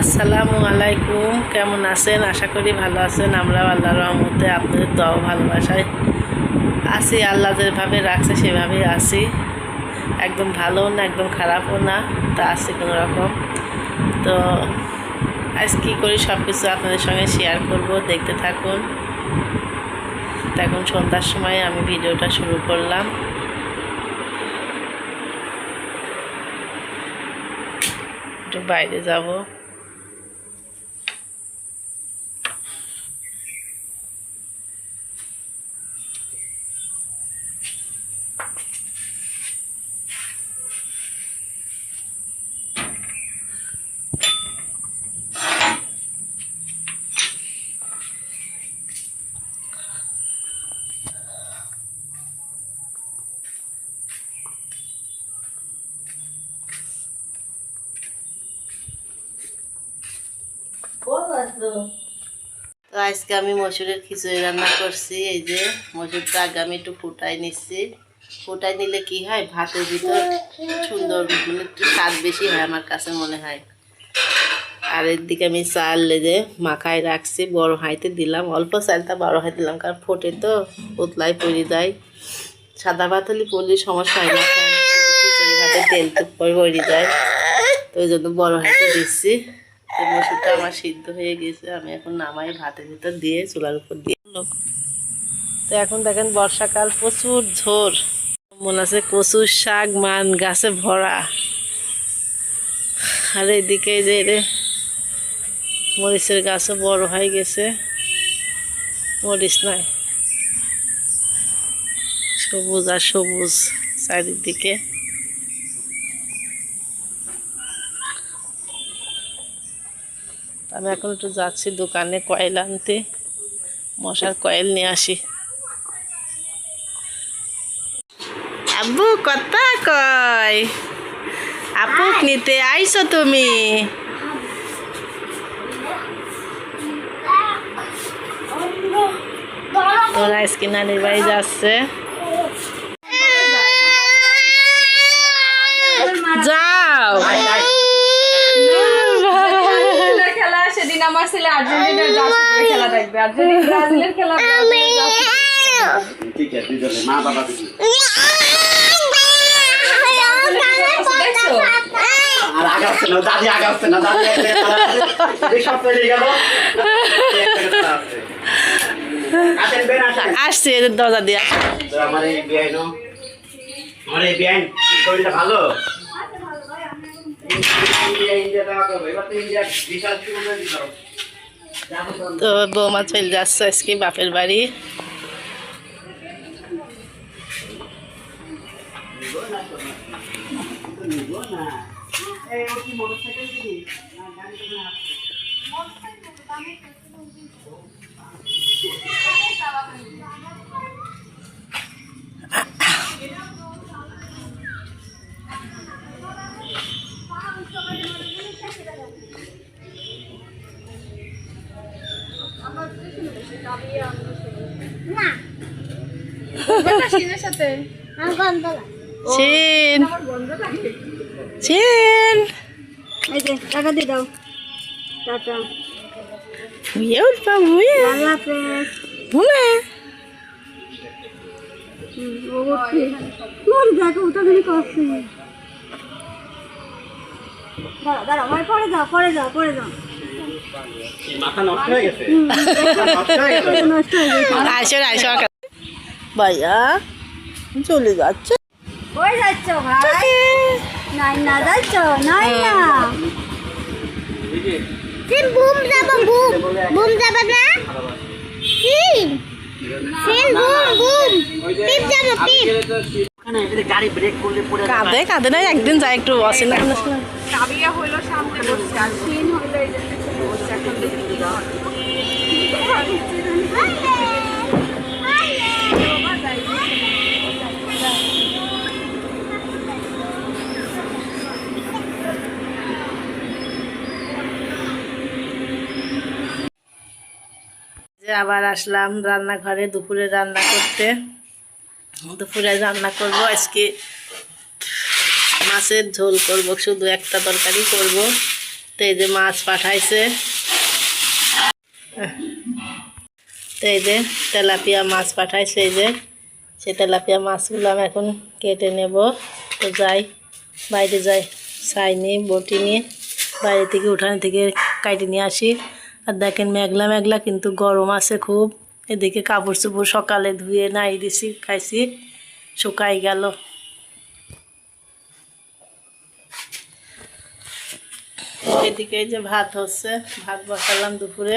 আসসালামু আলাইকুম, কেমন আছেন? আশা করি ভালো আছেন। আমরা আল্লাহর রহমতে আপনাদের দোয়া ভালোবাসায় আছি। আল্লাহ যেভাবে রাখছে সেভাবেই আছি। একদম ভালো না, একদম খারাপও না, তা আছি কোনো রকম। তো আজ কী করি সব কিছু আপনাদের সঙ্গে শেয়ার করব, দেখতে থাকুন। তো এখন সন্ধ্যার সময় আমি ভিডিওটা শুরু করলাম। একটু বাইরে যাব। তো আজকে আমি মসুরের খিচুড়ি রান্না করছি। এই যে মসুরটা আগে আমি একটু ফুটাই নিচ্ছি। ফুটাই নিলে কি হয়, ভাতের ভিতর সুন্দর মানে একটু স্বাদ বেশি হয় আমার কাছে মনে হয়। আর এর দিকে আমি চাল যে মাখায় রাখছি, বড় হাঁড়িতে দিলাম। অল্প চালটা বড় হাঁড়ি দিলাম, কারণ ফোটে তো উতলায় পড়ে যায়। সাদা ভাত হলে পড়লে সমস্যা হয় না, খিচুড়ি ভাতে তেল টুক করে পড়ে যায়। তো ওই জন্য বড় হাঁড়িতে দিচ্ছি। তো মসুরটা আমার সিদ্ধ হয়ে গেছে, আমি এখন নামাই ভাতের ভিতর দিয়ে চুলার উপর দিয়ে। তো এখন দেখেন বর্ষাকাল, প্রচুর ঝোর, মনে আছে কচুর শাক মান গাছে ভরা। আর এইদিকে যে মরিচের গাছও বড় হয়ে গেছে, মরিচ নাই, সবুজ আর সবুজ চারিদিকে। আমি এখন একটু যাচ্ছি দোকানে কয়েল আনতে, মশার কয়েল নিয়ে আসি। আব্বু কথা কয়, আপুক নিতে আইছো তুমি? তোরা আজকে নানির বাড়ি যাচ্ছে। যাও। খেলা সেদিন আমার ছেলে আর্জেন্টিনার জার্সি পরে খেলা দেখবে, আর্জেন্টিনা ব্রাজিলের খেলা মা বাবা আসছি এদের দরজা দিয়ে। ভালো তো বৌমা চলে যাচ্ছে আজকে বাপের বাড়ি। চিন চিন টাকা দিয়ে দাও, tata. Yun pa mo yan. Malapit. Muna. দেখো ওটা ধরে করছে। দাঁড়া দাঁড়া, ভাই পরে যাও পরে যাও পরে যাও। মাথা নষ্ট হয়ে গেছে। নষ্ট হয়ে গেছে। আসো আসো ভাইয়া চলে যাচ্ছে। কই যাচ্ছ ভাই? নাই না যাচ্ছ? নাই না। সিন বুম যাবা, বুম বুম যাবা না? সিন সিন বুম বুম পিপ যাবা, পিপ। ওখানে এই গাড়ি ব্রেক করলে পড়ে কাঁদে কাঁদে না, একদিন যায় একটু অচেনা। কাবিয়া হইলো সামনে বসছে, আর সিন হইলো এই যে পিছনে বসছে। এখন দেখি কি হয়। আবার আসলাম রান্নাঘরে দুপুরে রান্না করতে। দুপুরে রান্না করব আজকে মাছের ঝোল করব, শুধু একটা তরকারি করব। তো এই যে মাছ পাঠাইছে, তো এই যে তেলাপিয়া মাছ পাঠাইছে, এই যে সেই তেলাপিয়া মাছগুলো আমি এখন কেটে নেব। তো যাই বাইরে যাই, ছাই নিয়ে বটি নিয়ে বাইরে থেকে উঠান থেকে কাটে নিয়ে আসি। আর দেখেন মেঘলা মেঘলা কিন্তু গরম আছে খুব। এদিকে কাপড় চোপড় সকালে ধুয়ে নাই দিছি, খাইছি, শুকাই গেল। এদিকে এই যে ভাত হচ্ছে, ভাত বসালাম দুপুরে।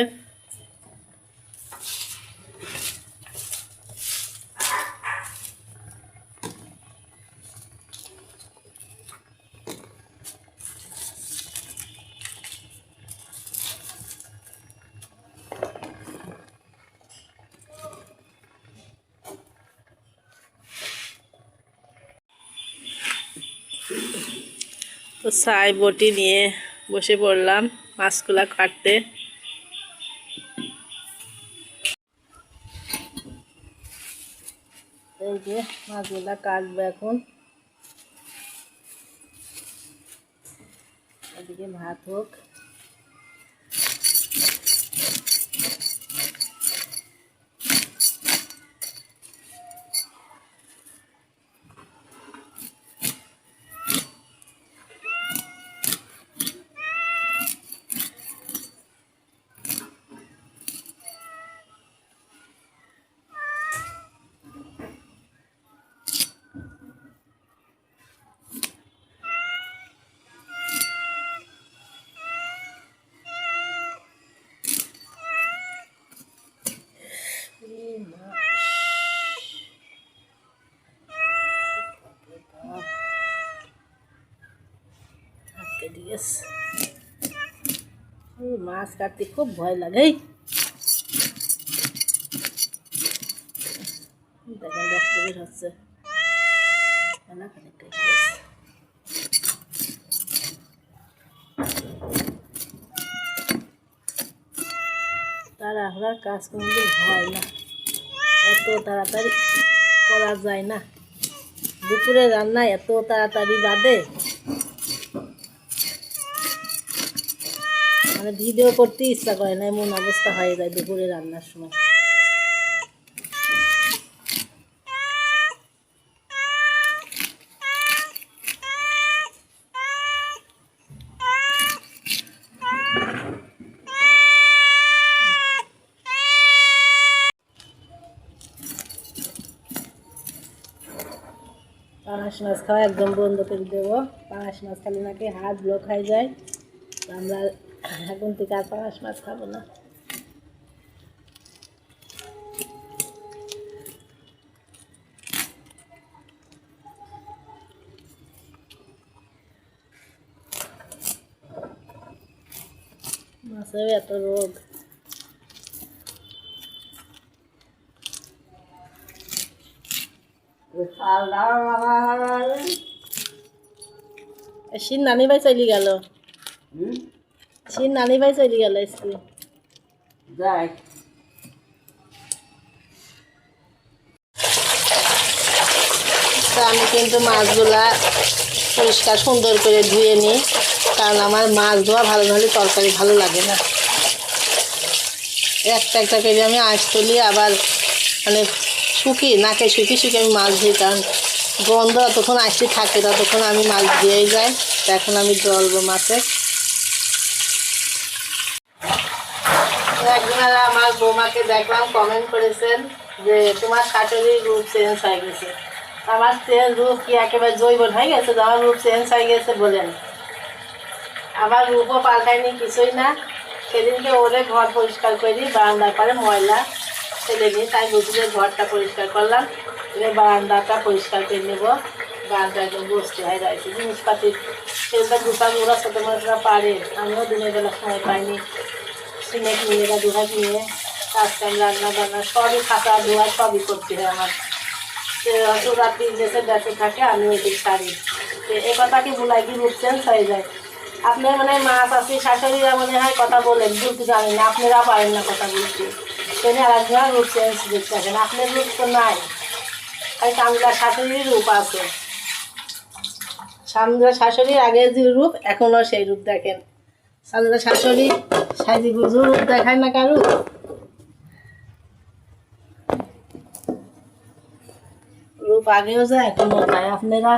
তো ছাই বটি নিয়ে বসে পড়লাম মাছগুলা কাটতে। এই যে মাছগুলা কাটবো এখন। এদিকে ভাত হোক। মাছ কাটতে খুব ভয় লাগে। দেখেন রক্ত বের হচ্ছে। তাড়াহুড়ার কাজ কোনোদিন হয় না, এত তাড়াতাড়ি করা যায় না। দুপুরে রান্না এত তাড়াতাড়ি বাদে, মানে ভিডিও করতে ইচ্ছা করে না, এমন অবস্থা হয়ে যায় দুপুরে রান্নার সময়। পাঙাশ মাছ খাওয়া একদম বন্ধ করে দেবো। পাঙাশ মাছ খালি নাকি হাত ব্লক হয়ে যায়। আমরা এখন থেকে আর পাঙাশ মাছ খাবো না। মাছের এত রোগ। শিন নানি ভাই চলি গেল, শিন নানি ভাই চলি গেল স্কুলে যাই। আমি কিন্তু মাছগুলা পরিষ্কার সুন্দর করে ধুয়ে নিই, কারণ আমার মাছ ধোয়া ভালো না হলে তরকারি ভালো লাগে না। একটা একটা করে আমি আঁশ তুলি, আবার মানে নাকে শুকি আমি মাছ ধুই, কারণ গন্ধ যতক্ষণ আসতে থাকে ততক্ষণ আমি মাছ ধুয়েই যাই। তো এখন আমি জলবো মাছে। একজন আমার বৌমাকে দেখলাম কমেন্ট করেছেন যে তোমার শাশুড়ির রূপ চেঞ্জ হয়ে গেছে। আমার রূপ কি একেবারে জৈব হয়ে গেছে, আমার রূপ চেঞ্জ হয়ে গেছে বলেন? আমার রূপও পাল্টায়নি, কিছুই না। সেদিনকে ওরে ঘর পরিষ্কার করি, বারান্দার পরে ময়লা ফেলে নিই, তাই বুঝলে ঘরটা পরিষ্কার করলাম। বারান্দাটা পরিষ্কার করে নেবো। বারান্দা একদম বসতে হয় রয়েছে জিনিসপাতি, সেগুলো গুছানো ওরা ছোটো মানুষরা পারে, আমিও দিনের বেলা সময় পাইনি। সিমেন্ট নিয়ে বা দুহাত নিয়ে কাজ কাম রান্না বান্না সবই খাতা ধোয়া সবই করতে হয় আমার। তো রাত্রি যেসে ব্যস্ত থাকে আমি ওইদিক সারি। তো এ কথা কি ভুলাই কি রূপ চেঞ্জ হয়ে যায়? আপনার মনে হয় মাছ আছে শাশুড়িরা মনে হয় কথা বলেন, বলতে জানেন না, আপনারা পারেন না কথা বলতে। সেখানে আর একজন রূপ চেঞ্জ দেখতে থাকেন, আপনার রূপ তো নাই, তাই সামলার শাশুড়ির রূপ আছে। সামলার শাশুড়ির আগের যে রূপ এখনও সেই রূপ দেখেন। সাজেদা শাশুড়ি সাজি গুজু রূপ দেখায় না কারু। রূপ আগেও যায় এখনো যায়। আপনারা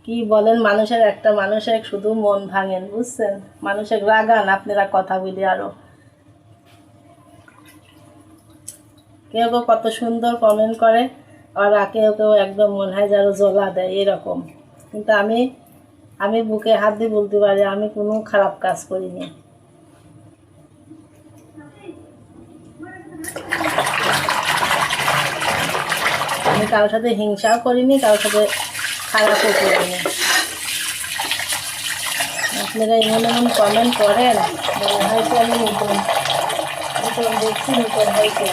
কি বলেন, মানুষের একটা মানুষের শুধু মন ভাঙেন, বুঝছেন? মানুষের রাগান আপনারা কথা বলি আরো। কেউ কেউ কত সুন্দর কমেন্ট করে, আর কেউ কেউ একদম মনে হয় যেন জ্বলা দেয় এরকম। কিন্তু আমি বুকে হাত দিয়ে বলতে পারি আমি কোনো খারাপ কাজ করিনি। আমি কারোর সাথে হিংসাও করিনি, কারোর সাথে খারাপও করিনি। আপনারা এমন এমন কমেন্ট করেন, মনে হয় কি আমি নতুন দেখছি, নতুন হয়েছে।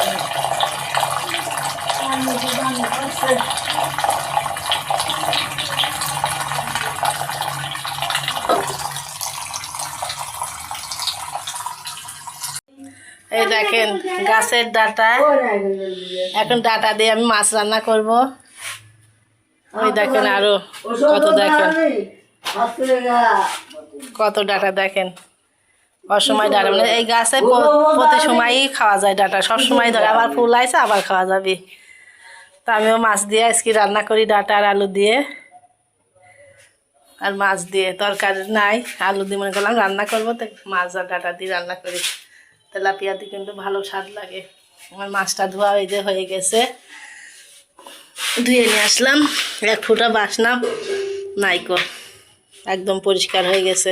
এই দেখেন গাছের ডাটা, এখন ডাটা দিয়ে আমি মাছ রান্না করব। ওই দেখেন আরো কত, দেখেন কত ডাটা, দেখেন অসময় ডাটা, মানে এই গাছে প্রতি সময়ই খাওয়া যায় ডাটা, সব সময় ধরে আবার ফুল আইছে আবার খাওয়া যাবে। তা আমিও মাছ দিয়ে আজকে রান্না করি, ডাটা আর আলু দিয়ে। আর মাছ দিয়ে তরকারি নাই, আলু দিয়ে মনে করলাম রান্না করবো, তো মাছ আর ডাটা দিয়ে রান্না করি। তেলাপিয়া দিয়ে কিন্তু ভালো স্বাদ লাগে। আমার মাছটা ধোয়া হয়ে গেছে, ধুয়ে নিয়ে আসলাম। এক ফুটা বাসনা নাইকো, একদম পরিষ্কার হয়ে গেছে।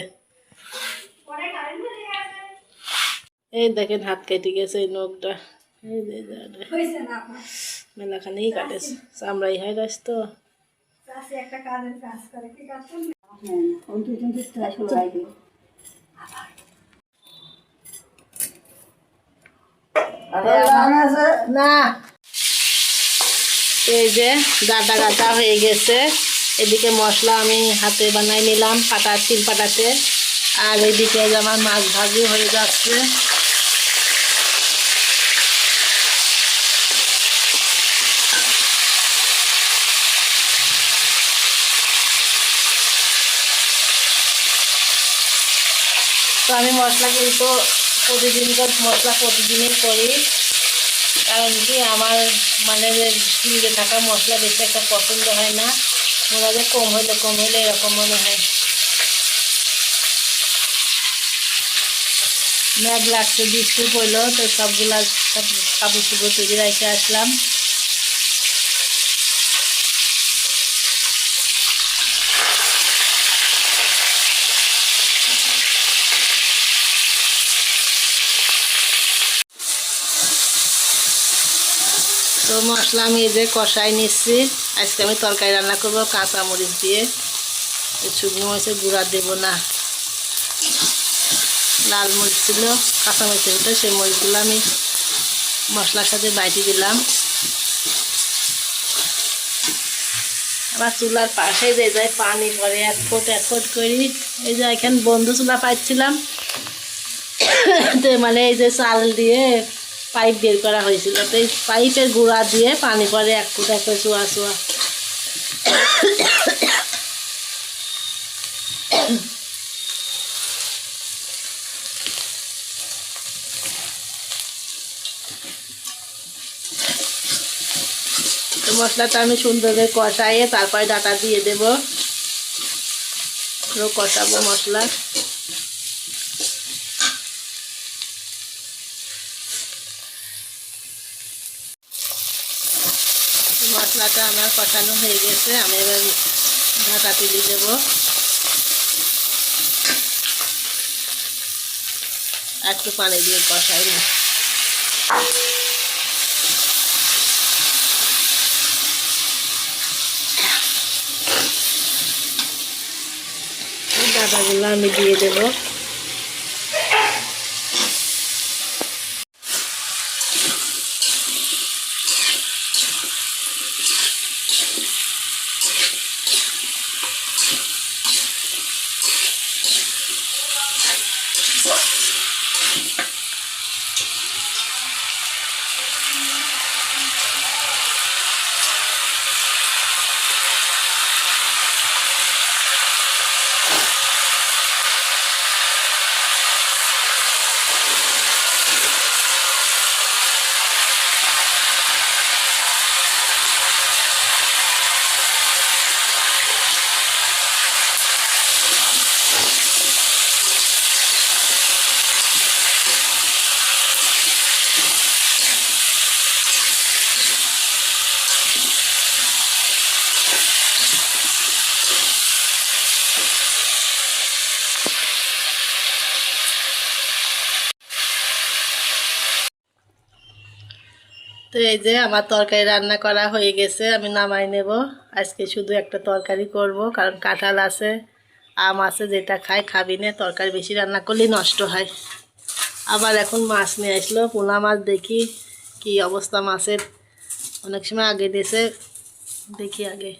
এই দেখেন হাত কেটে গেছে, এই নখটা এই মেলাখানেই কাটেছে, চামড়াই হয় রাস তো। না এই যে ডাটা কাটা হয়ে গেছে, এদিকে মশলা আমি হাতে বানাই নিলাম শিল পাটাতে, আর এদিকে আমার মাছ ভাজি হয়ে যাচ্ছে। তো আমি মশলা কিন্তু প্রতিদিনকার মশলা প্রতিদিনই করি, কারণ কি আমার মানে ফ্রিজে থাকা মশলা বেশি একটা পছন্দ হয় না, মনে হয় কম হইলে এরকম মনে হয়। মেঘ লাগছে, বৃষ্টি পড়লো, তো সবগুলা সব কাপড় চুপড় তৈরি রেখে আসলাম। তো মশলা আমি এই যে কষাই নিচ্ছি। আজকে আমি তরকারি রান্না করবো কাঁচা মরিচ দিয়ে, শুকনো মরিচের গুঁড়া দেবো না। লাল মরিচ ছিল কাঁচা মরিচের ভিতরে, সেই মরিচগুলো আমি মশলার সাথে বাইটি দিলাম। আবার চুলার পাশে যে যায় পানি পরে এক ফুট করি। এই যে এখানে বন্ধু চুলা পাইছিলাম, তো মানে এই যে চাল দিয়ে পাইপ বের করা হয়েছিল, তো এই পাইপের গুঁড়া দিয়ে পানি পরে এক ফুট চুয়া চুয়া। তো মশলাটা আমি সুন্দর করে কষাইয়ে তারপরে ডাটা দিয়ে দেব, কষাবো মশলা। মশলাটা আমার কষানো হয়ে গেছে, আমি এবার ঢাকা তুলে দেব। একটু পানি দিয়ে কষাই না। ডাটাগুলো আমি দিয়ে দেব। তো এই যে আমার তরকারি রান্না করা হয়ে গেছে, আমি নামাই নেব। আজকে শুধু একটা তরকারি করব, কারণ কাঁঠাল আছে, আম আছে, যেটা খাই খাবি না, তরকারি বেশি রান্না করলেই নষ্ট হয়। আবার এখন মাছ নিয়ে আসলো, পোনা মাছ, দেখি কি অবস্থা মাছের। অনেক সময় আগে দিয়েছে, দেখি আগে।